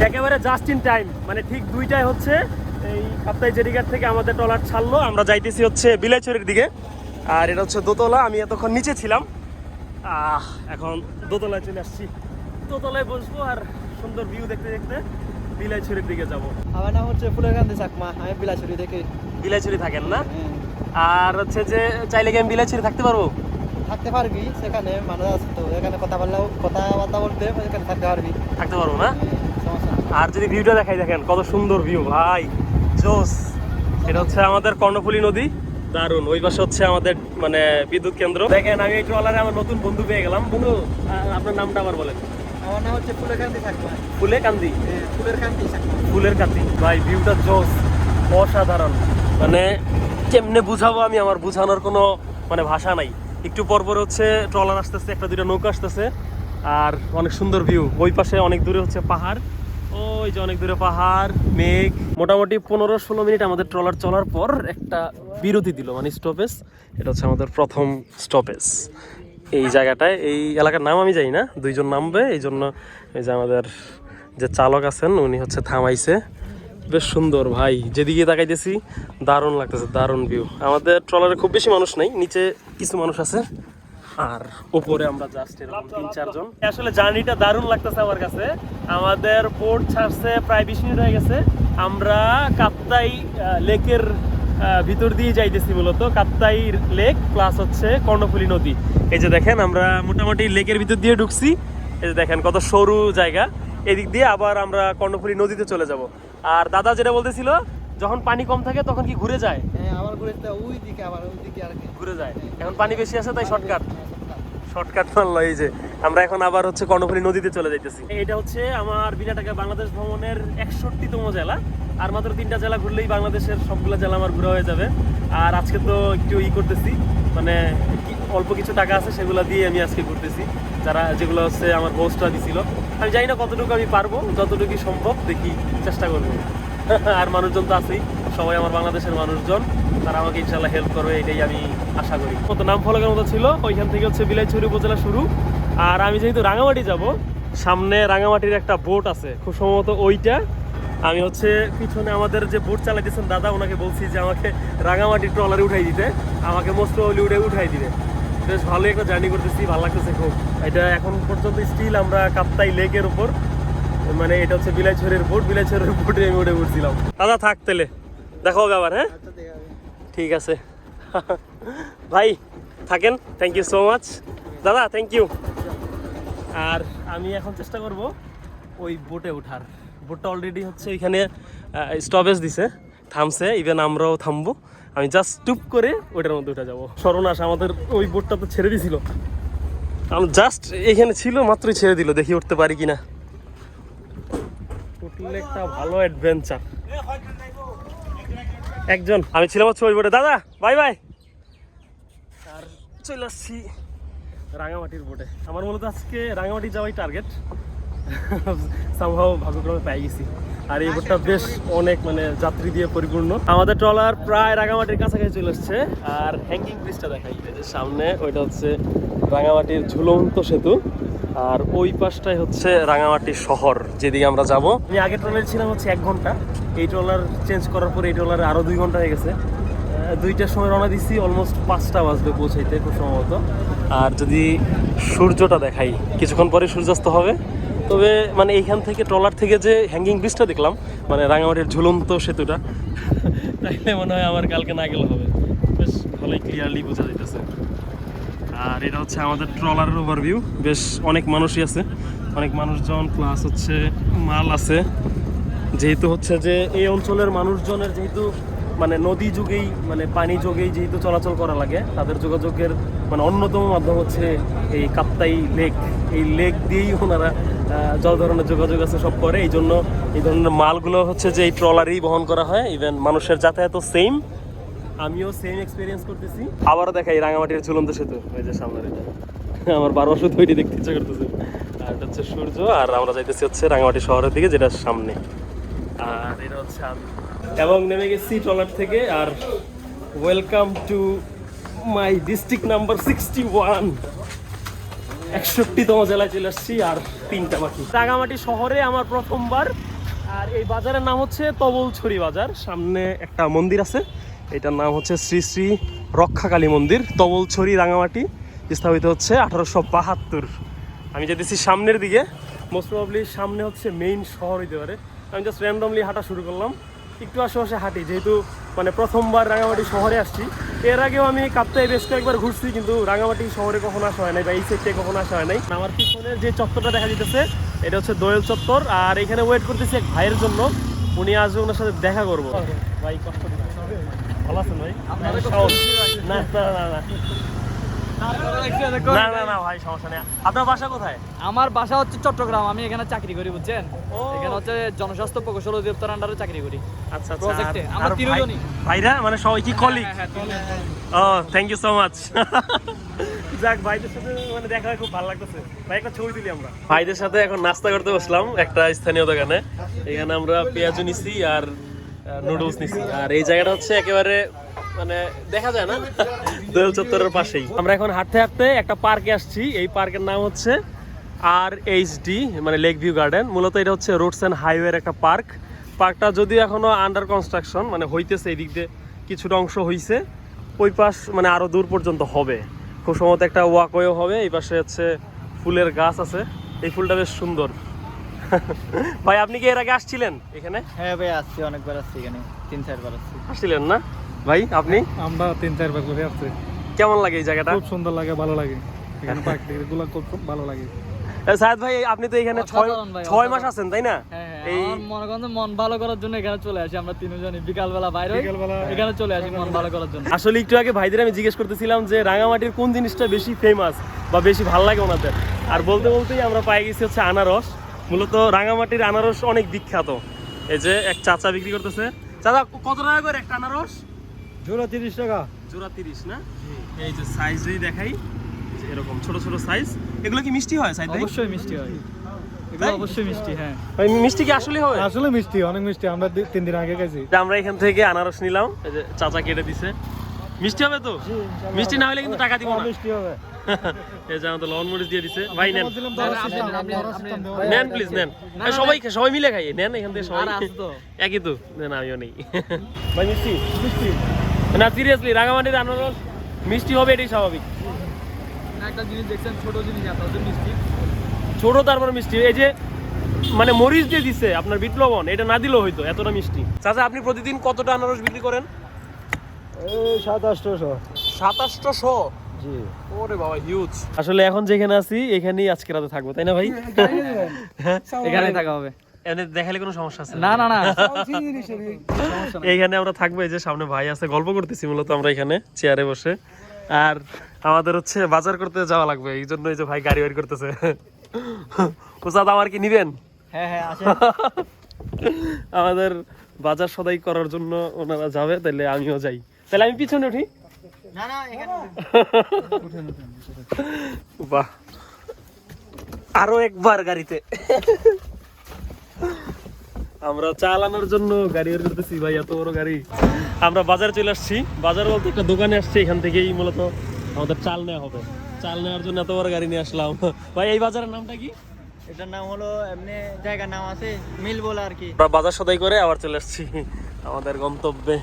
একেবারে just in time, মানে ঠিক 2টায় হচ্ছে এই কাপ্তাই জেটিঘাট থেকে আমাদের ট্রলার ছাড়লো। আমরা যাইতেছি হচ্ছে বিলাইছড়ির দিকে, আর এটা হচ্ছে দোতলা। আমি এতক্ষণ নিচে ছিলাম, এখন দোতলায় চলে আসছি। দোতলায় বসবো আর সুন্দর ভিউ দেখতে দেখতে বিলাইছড়ির দিকে যাব। আমার নাম হচ্ছে ফুলেরকান্তি চাকমা, আমি বিলাইছড়ি থেকে। বিলাইছড়ি থাকেন না? আর হচ্ছে যে চাইলে কি আমি বিলাইছড়ি থাকতে পারবো? থাকতে পারবি, সেখানে মানুষ আছে তো, এখানে কথাবার্তা বলতে এখানে থাকতে পারবি। থাকতে পারবো না? সমস্যা নেই। আর যদি ভিউটা দেখাই, দেখেন কত সুন্দর ভিউ ভাই, জোস। এটা হচ্ছে আমাদের কর্ণফুলী নদী, দারুণ। ওই পাশে হচ্ছে আমাদের মানে বিদ্যুৎ কেন্দ্র। দেখেন আমি এই ট্রলারে আমার নতুন বন্ধু পেয়ে গেলাম। বন্ধু, আপনার নামটা আবার বলেন। আমার নাম হচ্ছে ফুলেরকান্তি চাকমা। ফুলে কান্দি? ফুলেরকান্তি চাকমা। ফুলের কান্দি। ভাই ভিউটা জোস, অসাধারণ। মানে কেমনে বুঝাবো আমি, আমার বুঝানোর কোনো মানে ভাষা নাই। একটু পর পর হচ্ছে ট্রলার আসতেছে, একটা দুইটা নৌকা আসতেছে, আর অনেক সুন্দর ভিউ। ওই পাশে অনেক দূরে হচ্ছে পাহাড়, ওই যে অনেক দূরে পাহাড়, মেঘ। মোটামুটি 15-16 মিনিট আমাদের ট্রলার চলার পর একটা বিরতি দিল, মানে স্টপেজ। এটা হচ্ছে আমাদের প্রথম স্টপেজ এই জায়গাটায়। এই এলাকার নাম আমি জানি না, দুইজন নামবে, এই জন্য এই যে আমাদের যে চালক আছেন উনি হচ্ছে থামাইছে। বেশ সুন্দর ভাই, যেদিকে তাকাইতেছি দারুণ লাগতেছে, দারুণ ভিউ। আমাদের ট্রলারে খুব বেশি মানুষ নাই, নিচে কিছু মানুষ আছে, আর উপরে আমরা জাস্ট এরকম 3-4 জন। আসলে জার্নিটা দারুণ লাগতেছে আমার কাছে। আমাদের বোট ছাড়ছে প্রায় 20 মিনিট হয়ে গেছে। আমরা কাপ্তাই লেকের ভিতর দিয়ে যাইতেছি, মূলত কাপ্তাই লেক প্লাস হচ্ছে কর্ণফুলী নদী। এই যে দেখেন আমরা মোটামুটি লেকের ভিতর দিয়ে ঢুকছি। এই যে দেখেন কত সরু জায়গা, এদিক দিয়ে আবার আমরা কর্ণফুলী নদীতে চলে যাব। আর দাদা যেটা বলতেছিল, যখন পানি কম থাকে তখন কি ঘুরে যায়? হ্যাঁ, আবার ঘুরে ওই দিকে, আবার ওই দিকে আর কি ঘুরে যায়। এখন পানি বেশি আছে তাই শর্টকাট মারলো। এই যে আমরা এখন আবার হচ্ছে কর্ণফুলী নদীতে চলে যাইতেছি। এটা হচ্ছে আমার বিনাটাকা বাংলাদেশ ভ্রমণের 61তম জেলা। আর মাত্র 3টা জেলা ঘুরলেই বাংলাদেশের সবগুলো জেলা আমার ঘোরা হয়ে যাবে। আর আজকে তো একটু করতেছি, মানে অল্প কিছু টাকা আছে সেগুলো দিয়ে আমি আজকে ঘুরতেছি, যেগুলো হচ্ছে আমার হোস্টরা দিছিল। আমি জানি না কতটুকু আমি পারবো, যতটুকু সম্ভব দেখি, চেষ্টা করবো। আর মানুষজন তো আছেই, সবাই আমার বাংলাদেশের মানুষজন, তারা আমাকে ইনশাল্লাহ হেল্প করবে, এটাই আমি আশা করি। কত নাম ফলকের মতো ছিল, ওইখান থেকে হচ্ছে বিলাইছড়ি উপজেলা শুরু। আর আমি যেহেতু রাঙামাটি যাব, সামনে রাঙামাটির একটা বোট আছে, খুব সম্ভবত ওইটা। আমি হচ্ছে পিছনে আমাদের যে বোট চালাইতেছেন দাদা, ওনাকে বলছি যে আমাকে রাঙামাটি ট্রলারে উঠাই দিতে, আমাকে মোস্ট প্রবাবলি উঠাই দিবে। বেশ ভালোই একটা জার্নি করতেছি, ভালো লাগতেছে খুব। এটা এখন পর্যন্ত স্টিল আমরা কাপ্তাই লেকের উপর, মানে এটা হচ্ছে বিলাইছড়ির বোট, বিলাইছড়ির বোটে আমি উঠে উঠছিলাম। দাদা থাক, তেলে দেখা হবে আবার। হ্যাঁ ঠিক আছে ভাই, থাকেন। থ্যাংক ইউ সো মাচ দাদা, থ্যাংক ইউ। আর আমি এখন চেষ্টা করব ওই বোটে ওঠার। বোটটা অলরেডি হচ্ছে এখানে স্টপেজ দিছে, থামছে, ইভেন আমরাও থামবো। আমি জাস্ট টুপ করে ওইটার মধ্যে উঠে যাবো। সর্বনাশ, আমাদের ওই বোটটা তো ছেড়ে দিছিল, আমি জাস্ট এখানে ছিল মাত্রই ছেড়ে দিল, দেখি উঠতে পারি কিনা। উঠলে একটা ভালো অ্যাডভেঞ্চার। একজন আমি ছিলাম হচ্ছে ওই বোটে। দাদা বাই বাই। আর চলে আসছি রাঙামাটির বোটে। আমার মূলত আজকে রাঙামাটি যাওয়াই টার্গেট, সামহাও ভাগ্যক্রমে পেয়ে গেছি। আর এই বোটটা বেশ অনেক মানে যাত্রী দিয়ে পরিপূর্ণ। আমাদের ট্রলার প্রায় রাঙামাটির কাছাকাছি চলে এসছে। আর হ্যাঙ্গিং ব্রিজটা দেখাই, এই যে সামনে ওইটা হচ্ছে রাঙামাটির ঝুলন্ত সেতু, আর ওই পাশটাই হচ্ছে রাঙামাটি শহর যেদিকে আমরা যাব। আমি আগে ট্রলারে ছিলাম হচ্ছে 1 ঘন্টা, এই ট্রলার চেঞ্জ করার পরে এই ট্রলারে আরও 2 ঘন্টা হয়ে গেছে। 2টার সময় রওনা দিচ্ছি, অলমোস্ট 5টা বাজবে পৌঁছাইতে খুব সম্ভবত। আর যদি সূর্যটা দেখাই, কিছুক্ষণ পরে সূর্যাস্ত হবে। তবে মানে এইখান থেকে ট্রলার থেকে যে হ্যাঙ্গিং ব্রিজটা দেখলাম, মানে রাঙামাটির ঝুলন্ত সেতুটা, তাইলে মনে হয় আমার কালকে না গেলে হবে। বেশ ভালোই ক্লিয়ারলি বোঝা যাইতেছে। আর এটা হচ্ছে আমাদের ট্রলারের ওভারভিউ। বেশ অনেক মানুষই আছে, অনেক মানুষজন, প্লাস হচ্ছে মাল আছে। যেহেতু হচ্ছে যে এই অঞ্চলের মানুষজনের যেহেতু মানে নদী যুগেই, মানে পানি যোগেই যেহেতু চলাচল করা লাগে, তাদের যোগাযোগের মানে অন্যতম মাধ্যম হচ্ছে এই কাপ্তাই লেক। এই লেক দিয়েই ওনারা যত ধরনের যোগাযোগ আছে সব করে। এই জন্য এই ধরনের মালগুলো হচ্ছে যে এই ট্রলারেই বহন করা হয়। ইভেন মানুষের যাতায়াতও সেম, আমিও সেম এক্সপিরিয়েন্স করতেছি। আবারও দেখাই রাঙামাটির ঝুলন্ত সেতু, ওই যে সামনের এটা, আমার বারবার শুধু ওইটি দেখতে ইচ্ছা করতেছে। আর এটা হচ্ছে সূর্য, আর আমরা যাইতেছি হচ্ছে রাঙামাটি শহরের দিকে, যেটা সামনে। আর এটা হচ্ছে আমি, এবং নেমে গেছি ট্রলার থেকে। আর welcome to my district number 61। 61তম জেলায় চলে আসছি, আর 3টা বাকি। রাঙামাটি শহরে আমার প্রথমবার আর এই বাজারের নাম হচ্ছে তবলছড়ি বাজার। সামনে একটা মন্দির আছে, এটার নাম হচ্ছে শ্রী শ্রী রক্ষাকালী মন্দির, তবলছড়ি, রাঙামাটি। স্থাপিত হচ্ছে 1872। আমি যেতেছি সামনের দিকে, মোস্ট প্রবাবলি সামনে হচ্ছে মেইন শহর হইতে পারে। আমি জাস্ট র্যান্ডমলি হাঁটা শুরু করলাম, একটু আশেপাশে হাঁটি, যেহেতু মানে প্রথমবার রাঙামাটি শহরে আসছি। এর আগেও আমি কাপ্তাই বেশ কয়েকবার ঘুরছি, কিন্তু রাঙামাটি শহরে কখনো আসা হয় নাই, বা এই সাইডে কখনো আসা হয় নাই। আমার পিছনের যে চত্বরটা দেখা যেতেছে এটা হচ্ছে দোয়েল চত্বর। আর এখানে ওয়েট করতেছি এক ভাইয়ের জন্য, উনি আসবে, ওনার সাথে দেখা করবো। ভাই কষ্ট ভালো আছেন ভাই? না না না না না না না ভাই, সমস্যা নেই। আপনার বাসা কোথায়? আমার বাসা হচ্ছে চট্টগ্রাম, আমি এখানে চাকরি করি, বুঝছেন? ও। এখানে হচ্ছে জনস্বাস্থ্য প্রকৌশল অধিদপ্তর আন্ডারে চাকরি করি। আচ্ছা আচ্ছা। প্রজেক্টে আমরা তিনজনই। ভাইরা মানে সবাই কি colleague? Oh thank you so much. যাক, ভাইদের সাথে মানে দেখা হয় খুব ভালো লাগতেছে। ভাই একটা ছবি তুলি আমরা। ভাইদের সাথে এখন নাস্তা করতে বসলাম একটা স্থানীয় দোকানে। এখানে আমরা পেঁয়াজু নিছি আর নুডলস নিছি। আর এই জায়গাটা হচ্ছে একেবারে মানে দেখা যায় না, দোয়েল চত্বরের পাশেই। আমরা এখন হাঁটতে হাঁটতে একটা পার্কে আসছি। এই পার্কের নাম হচ্ছে RHD, মানে লেক ভিউ গার্ডেন। মূলত এটা হচ্ছে রোডস অ্যান্ড হাইওয়ের একটা পার্ক। পার্কটা যদিও এখনো আন্ডার কনস্ট্রাকশন, মানে হইতেছে, এই দিক দিয়ে কিছুটা অংশ হইছে, ওই পাশ মানে আরো দূর পর্যন্ত হবে। খুব সম্ভবত একটা ওয়াকওয়েও হবে। এই পাশে হচ্ছে ফুলের গাছ আছে, এই ফুলটা বেশ সুন্দর। ভাই আপনি কি এর আগে আসছিলেন এখানে? হ্যাঁ ভাই, আসছি, অনেকবার আসছি এখানে, 3-4 বার আসছি। আসছিলেন না ভাই আপনি? আমরা 3-4 বার ঘুরে আসছি। কেমন লাগে এই জায়গাটা? খুব সুন্দর লাগে, ভালো লাগে এখানে, প্রাকৃতিকগুলো খুব ভালো লাগে। সায়েদ ভাই, আপনি তো এখানে অসাধারণ ভাই, 6 মাস আছেন তাই না? এই আমার মনে করেন যে মন ভালো করার জন্য এখানে চলে আসি আমরা তিনজনই। বিকালবেলা বাইরে হই, বিকালবেলা এখানে চলে আসি মন ভালো করার জন্য। আসলে একটু আগে ভাইদের আমি জিজ্ঞেস করতেছিলাম যে রাঙামাটির কোন জিনিসটা বেশি ফেমাস বা বেশি ভালো লাগে ওনাদের, আর বলতে বলতেই আমরা পাই গেছি হচ্ছে আনারস। মূলত রাঙামাটির আনারস অনেক বিখ্যাত। এই যে এক চাচা বিক্রি করতেছে। চাচা কত টাকা করে একটা আনারস? জোড়া 30 টাকা। জোড়া 30 না? এই যে সাইজ যদি দেখাই, যে এরকম ছোট ছোট সাইজ। এগুলো কি মিষ্টি হয় সাইদ ভাই? অবশ্যই মিষ্টি হয়, এগুলো তাই? অবশ্যই মিষ্টি। হ্যাঁ ভাই মিষ্টি কি আসলে হয়? আসলে মিষ্টি, অনেক মিষ্টি। আমরা 3 দিন আগে খাইছি। যে আমরা এখান থেকে আনারস নিলাম, এই যে চাচা কেটে দিছে। মিষ্টি হবে তো? মিষ্টি না হলে কিন্তু টাকা দিব না। মিষ্টি হবে। এই যে আমাদের লবণ মরিচ দিয়ে দিছে। ভাই নেন, দিলাম 10 সিস্টেম দেওয়া। নেন প্লিজ নেন। এই সবাই মিলে খাই, নেন এখান থেকে সবাই। আর আছে তো? একই তো, নেন আমিও নেই। ভাই মিষ্টি মিষ্টি না, সিরিয়াসলি রাঙামাটির আনারস মিষ্টি হবে, এটাই স্বাভাবিক। একটা জিনিস দেখছেন, ছোট জিনিস এত মিষ্টি। ছোট তারপর মিষ্টি। এই যে মানে মরিচ দিয়ে দিছে আপনার, বিট লবণ, এটা না দিলেও হয়তো এতটা মিষ্টি। চাচা আপনি প্রতিদিন কতটা আনারস বিক্রি করেন? এই 700-800। 2700? জি। ওরে বাবা, হিউজ। আসলে এখন যেখানে আছি এখানেই আজকে রাতে থাকবো, তাই না ভাই? এখানেই থাকা হবে। এনে দেখালে কোনো সমস্যা আছে? না না না, এইখানে আমরা থাকবো। এই যে সামনে ভাই আছে, গল্প করতেছি মূলত আমরা এখানে চেয়ারে বসে। আর আমাদের হচ্ছে বাজার করতে যাওয়া লাগবে, এই জন্য এই যে ভাই গাড়ি বাড়ি করতেছে। ওসাদ আমার কি নিবেন? হ্যাঁ হ্যাঁ, আসেন। আমাদের বাজার সদাই করার জন্য ওনারা যাবে, তাহলে আমিও যাই। তাহলে আমি পিছনে উঠি। না না, এখানে বাহ, আরো একবার গাড়িতে। আমরা চাল আনার জন্য গাড়ি বের করতেছি ভাই, এত বড় গাড়ি। আমরা বাজারে চলে আসছি। বাজার বলতে একটা দোকানে আসছি, এখান থেকেই মূলত আমাদের চাল নেওয়া হবে। চাল নেওয়ার জন্য এত বড় গাড়ি নিয়ে আসলাম। ভাই এই বাজারের নামটা কি? এটার নাম হলো, এমনি জায়গার নাম আছে, মিল বলে আর কি। আমরা বাজার সদাই করে আবার চলে আসছি আমাদের গন্তব্যে।